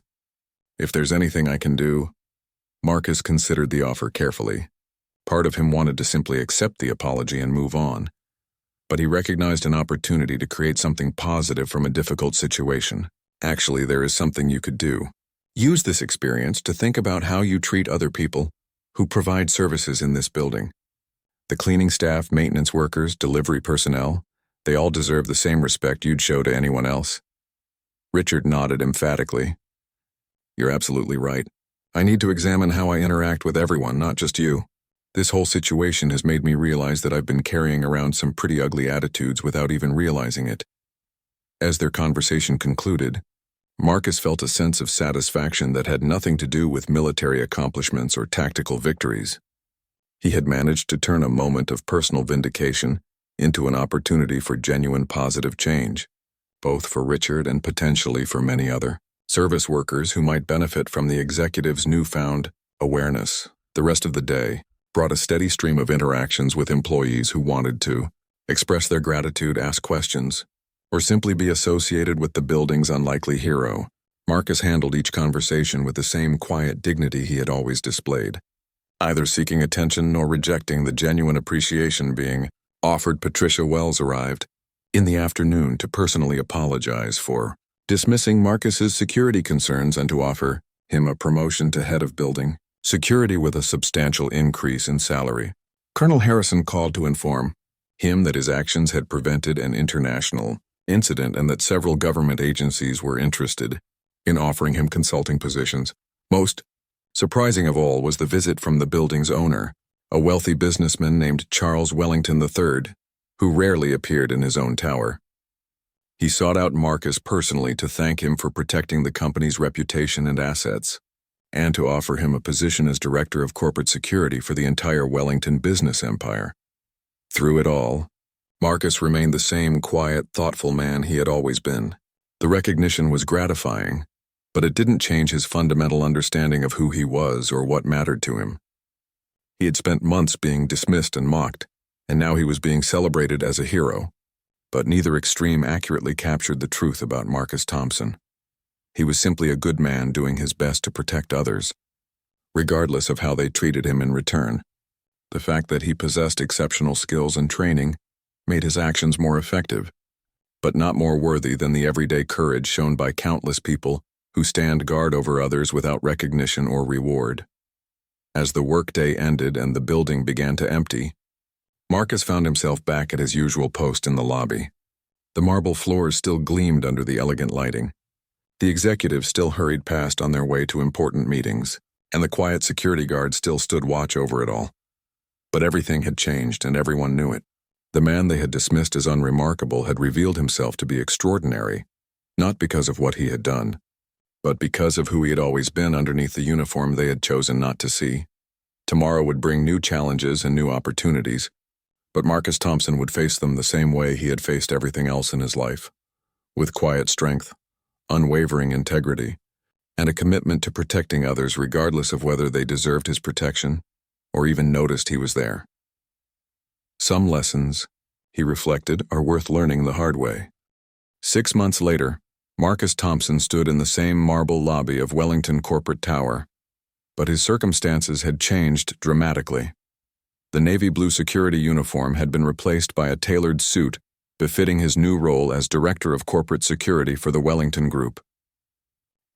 If there's anything I can do..." Marcus considered the offer carefully. Part of him wanted to simply accept the apology and move on, But he recognized an opportunity to create something positive from a difficult situation. Actually, there is something you could do. Use this experience to think about how you treat other people who provide services in this building. The cleaning staff, maintenance workers, delivery personnel, they all deserve the same respect you'd show to anyone else. Richard nodded emphatically. You're absolutely right. I need to examine how I interact with everyone, not just you. This whole situation has made me realize that I've been carrying around some pretty ugly attitudes without even realizing it. As their conversation concluded, Marcus felt a sense of satisfaction that had nothing to do with military accomplishments or tactical victories. He had managed to turn a moment of personal vindication into an opportunity for genuine positive change, both for Richard and potentially for many other service workers who might benefit from the executive's newfound awareness. The rest of the day brought a steady stream of interactions with employees who wanted to express their gratitude, ask questions, or simply be associated with the building's unlikely hero. Marcus handled each conversation with the same quiet dignity he had always displayed, either seeking attention nor rejecting the genuine appreciation being offered. Patricia Wells arrived in the afternoon to personally apologize for dismissing Marcus's security concerns and to offer him a promotion to head of building security with a substantial increase in salary. Colonel Harrison called to inform him that his actions had prevented an international incident and that several government agencies were interested in offering him consulting positions. Most surprising of all was the visit from the building's owner, a wealthy businessman named Charles Wellington III, who rarely appeared in his own tower. He sought out Marcus personally to thank him for protecting the company's reputation and assets, and to offer him a position as director of corporate security for the entire Wellington business empire. Through it all, Marcus remained the same quiet, thoughtful man he had always been. The recognition was gratifying, but it didn't change his fundamental understanding of who he was or what mattered to him. He had spent months being dismissed and mocked, and now he was being celebrated as a hero. But neither extreme accurately captured the truth about Marcus Thompson. He was simply a good man doing his best to protect others, regardless of how they treated him in return. The fact that he possessed exceptional skills and training made his actions more effective, but not more worthy than the everyday courage shown by countless people who stand guard over others without recognition or reward. As the workday ended and the building began to empty, Marcus found himself back at his usual post in the lobby. The marble floors still gleamed under the elegant lighting. The executives still hurried past on their way to important meetings, and the quiet security guards still stood watch over it all. But everything had changed, and everyone knew it. The man they had dismissed as unremarkable had revealed himself to be extraordinary, not because of what he had done, but because of who he had always been underneath the uniform they had chosen not to see. Tomorrow would bring new challenges and new opportunities, but Marcus Thompson would face them the same way he had faced everything else in his life, with quiet strength, unwavering integrity, and a commitment to protecting others regardless of whether they deserved his protection or even noticed he was there. Some lessons, he reflected, are worth learning the hard way. 6 months later, Marcus Thompson stood in the same marble lobby of Wellington Corporate Tower, but his circumstances had changed dramatically. The navy blue security uniform had been replaced by a tailored suit befitting his new role as Director of Corporate Security for the Wellington Group.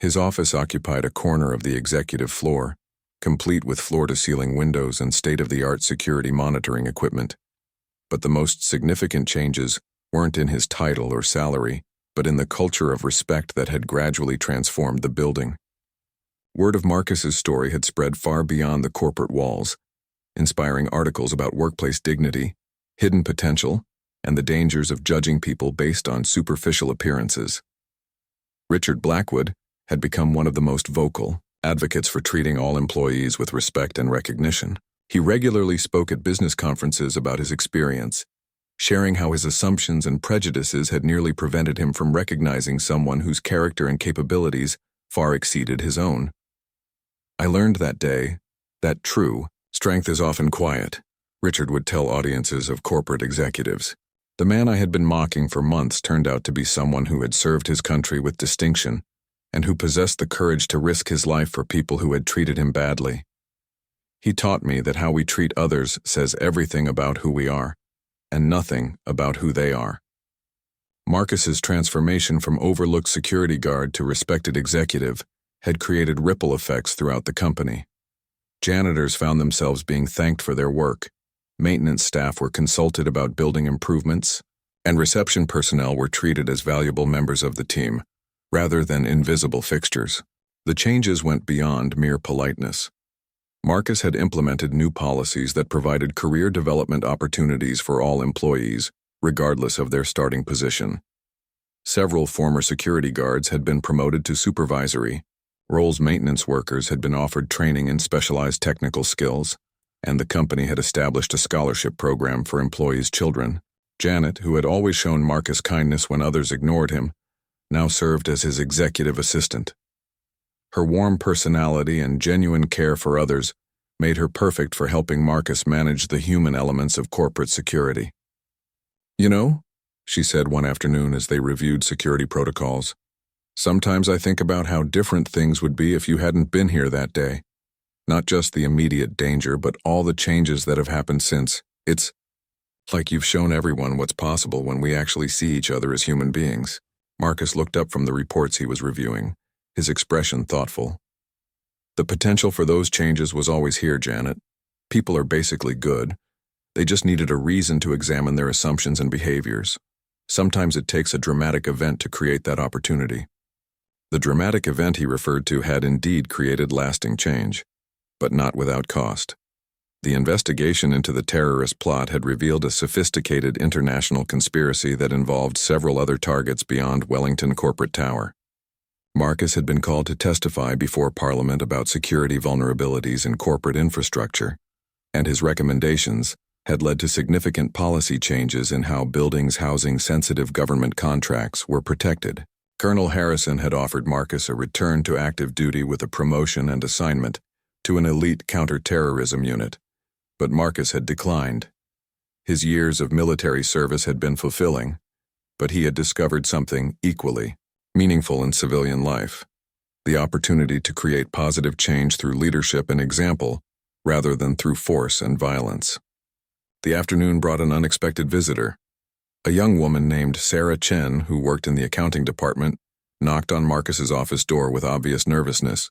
His office occupied a corner of the executive floor, complete with floor-to-ceiling windows and state-of-the-art security monitoring equipment. But the most significant changes weren't in his title or salary, but in the culture of respect that had gradually transformed the building. Word of Marcus's story had spread far beyond the corporate walls, inspiring articles about workplace dignity, hidden potential, and the dangers of judging people based on superficial appearances. Richard Blackwood had become one of the most vocal advocates for treating all employees with respect and recognition. He regularly spoke at business conferences about his experience, sharing how his assumptions and prejudices had nearly prevented him from recognizing someone whose character and capabilities far exceeded his own. I learned that day that true strength is often quiet, Richard would tell audiences of corporate executives. The man I had been mocking for months turned out to be someone who had served his country with distinction and who possessed the courage to risk his life for people who had treated him badly. He taught me that how we treat others says everything about who we are, and nothing about who they are. Marcus's transformation from overlooked security guard to respected executive had created ripple effects throughout the company. Janitors found themselves being thanked for their work, maintenance staff were consulted about building improvements, and reception personnel were treated as valuable members of the team, rather than invisible fixtures. The changes went beyond mere politeness. Marcus had implemented new policies that provided career development opportunities for all employees, regardless of their starting position. Several former security guards had been promoted to supervisory roles. Maintenance workers had been offered training in specialized technical skills, and the company had established a scholarship program for employees' children. Janet, who had always shown Marcus kindness when others ignored him, now served as his executive assistant. Her warm personality and genuine care for others made her perfect for helping Marcus manage the human elements of corporate security. "You know," she said one afternoon as they reviewed security protocols, "sometimes I think about how different things would be if you hadn't been here that day. Not just the immediate danger, but all the changes that have happened since. It's like you've shown everyone what's possible when we actually see each other as human beings." Marcus looked up from the reports he was reviewing, his expression thoughtful. "The potential for those changes was always here, Janet. People are basically good. They just needed a reason to examine their assumptions and behaviors. Sometimes it takes a dramatic event to create that opportunity." The dramatic event he referred to had indeed created lasting change, but not without cost. The investigation into the terrorist plot had revealed a sophisticated international conspiracy that involved several other targets beyond Wellington Corporate Tower. Marcus had been called to testify before Parliament about security vulnerabilities in corporate infrastructure, and his recommendations had led to significant policy changes in how buildings housing sensitive government contracts were protected. Colonel Harrison had offered Marcus a return to active duty with a promotion and assignment to an elite counter-terrorism unit, but Marcus had declined. His years of military service had been fulfilling, but he had discovered something equally meaningful in civilian life: the opportunity to create positive change through leadership and example, rather than through force and violence. The afternoon brought an unexpected visitor. A young woman named Sarah Chen, who worked in the accounting department, knocked on Marcus's office door with obvious nervousness.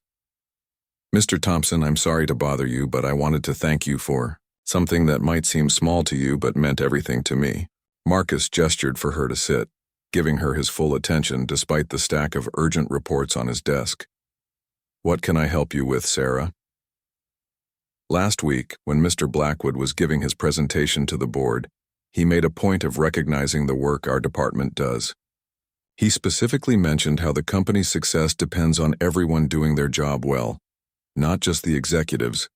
"Mr. Thompson, I'm sorry to bother you, but I wanted to thank you for something that might seem small to you but meant everything to me." Marcus gestured for her to sit, giving her his full attention despite the stack of urgent reports on his desk. "What can I help you with, Sarah?" Last week, when Mr. Blackwood was giving his presentation to the board, he made a point of recognizing the work our department does. He specifically mentioned how the company's success depends on everyone doing their job well, not just the executives.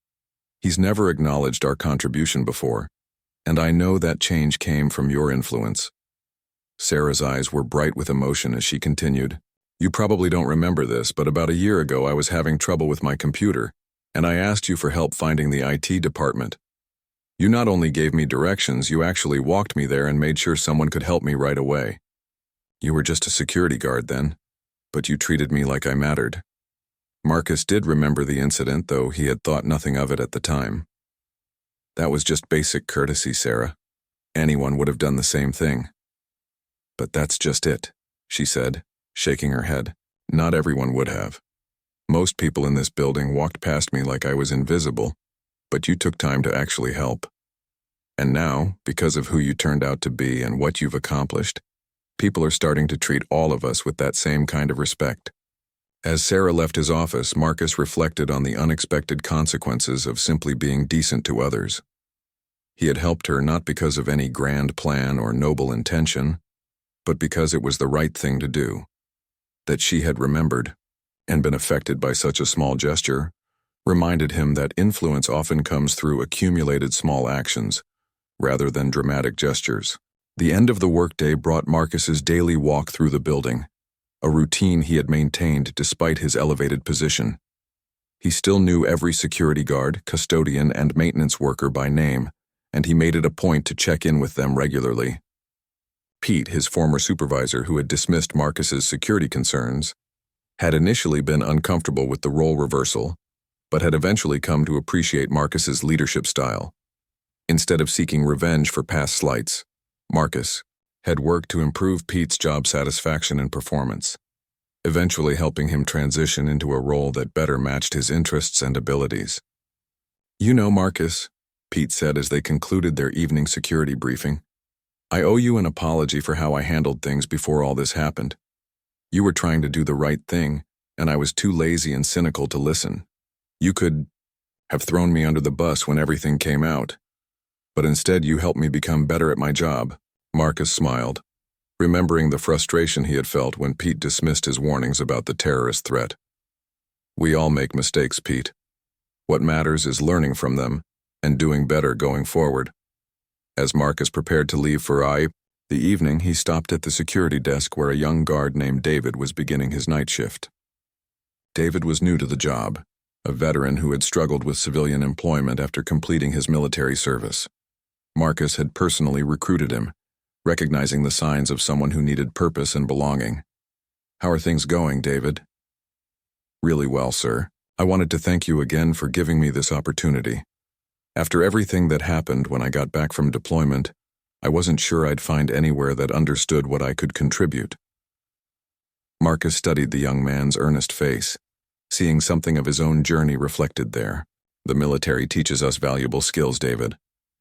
He's never acknowledged our contribution before, and I know that change came from your influence. Sarah's eyes were bright with emotion as she continued. "You probably don't remember this, but about a year ago I was having trouble with my computer, and I asked you for help finding the IT department. You not only gave me directions, you actually walked me there and made sure someone could help me right away. You were just a security guard then, but you treated me like I mattered." Marcus did remember the incident, though he had thought nothing of it at the time. "That was just basic courtesy, Sarah. Anyone would have done the same thing." "But that's just it," she said, shaking her head. "Not everyone would have. Most people in this building walked past me like I was invisible, but you took time to actually help. And now, because of who you turned out to be and what you've accomplished, people are starting to treat all of us with that same kind of respect." As Sarah left his office, Marcus reflected on the unexpected consequences of simply being decent to others. He had helped her not because of any grand plan or noble intention, but because it was the right thing to do. That she had remembered and been affected by such a small gesture reminded him that influence often comes through accumulated small actions, rather than dramatic gestures. The end of the workday brought Marcus's daily walk through the building, a routine he had maintained despite his elevated position. He still knew every security guard, custodian, and maintenance worker by name, and he made it a point to check in with them regularly. Pete, his former supervisor who had dismissed Marcus's security concerns, had initially been uncomfortable with the role reversal, but had eventually come to appreciate Marcus's leadership style. Instead of seeking revenge for past slights, Marcus had worked to improve Pete's job satisfaction and performance, eventually helping him transition into a role that better matched his interests and abilities. "You know, Marcus," Pete said as they concluded their evening security briefing, "I owe you an apology for how I handled things before all this happened. You were trying to do the right thing, and I was too lazy and cynical to listen. You could have thrown me under the bus when everything came out, but instead you helped me become better at my job." Marcus smiled, remembering the frustration he had felt when Pete dismissed his warnings about the terrorist threat. "We all make mistakes, Pete. What matters is learning from them and doing better going forward." As Marcus prepared to leave for the evening, he stopped at the security desk where a young guard named David was beginning his night shift. David was new to the job, a veteran who had struggled with civilian employment after completing his military service. Marcus had personally recruited him, recognizing the signs of someone who needed purpose and belonging. "How are things going, David?" "Really well, sir. I wanted to thank you again for giving me this opportunity. After everything that happened when I got back from deployment, I wasn't sure I'd find anywhere that understood what I could contribute." Marcus studied the young man's earnest face, seeing something of his own journey reflected there. "The military teaches us valuable skills, David,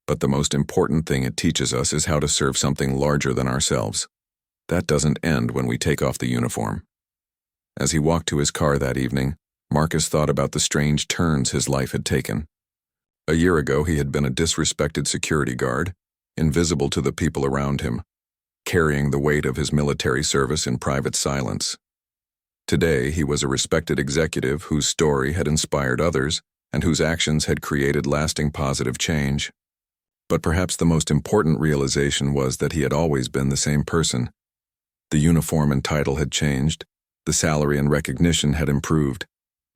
but the most important thing it teaches us is how to serve something larger than ourselves. That doesn't end when we take off the uniform." As he walked to his car that evening, Marcus thought about the strange turns his life had taken. A year ago, he had been a disrespected security guard, invisible to the people around him, carrying the weight of his military service in private silence. Today, he was a respected executive whose story had inspired others and whose actions had created lasting positive change. But perhaps the most important realization was that he had always been the same person. The uniform and title had changed, the salary and recognition had improved,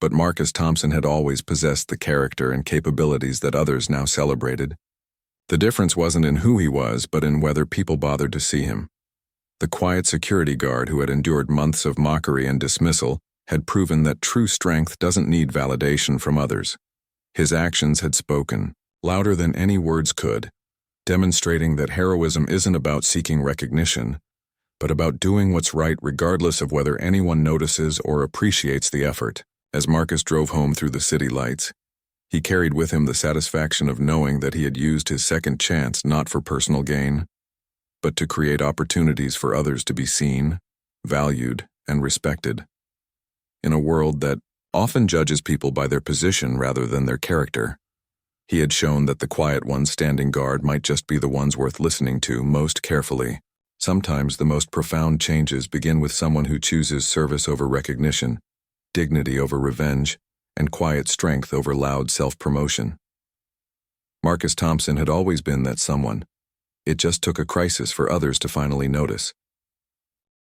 but Marcus Thompson had always possessed the character and capabilities that others now celebrated. The difference wasn't in who he was, but in whether people bothered to see him. The quiet security guard who had endured months of mockery and dismissal had proven that true strength doesn't need validation from others. His actions had spoken, louder than any words could, demonstrating that heroism isn't about seeking recognition, but about doing what's right regardless of whether anyone notices or appreciates the effort. As Marcus drove home through the city lights, he carried with him the satisfaction of knowing that he had used his second chance not for personal gain, but to create opportunities for others to be seen, valued, and respected. In a world that often judges people by their position rather than their character, he had shown that the quiet ones standing guard might just be the ones worth listening to most carefully. Sometimes the most profound changes begin with someone who chooses service over recognition, dignity over revenge, and quiet strength over loud self-promotion. Marcus Thompson had always been that someone. It just took a crisis for others to finally notice.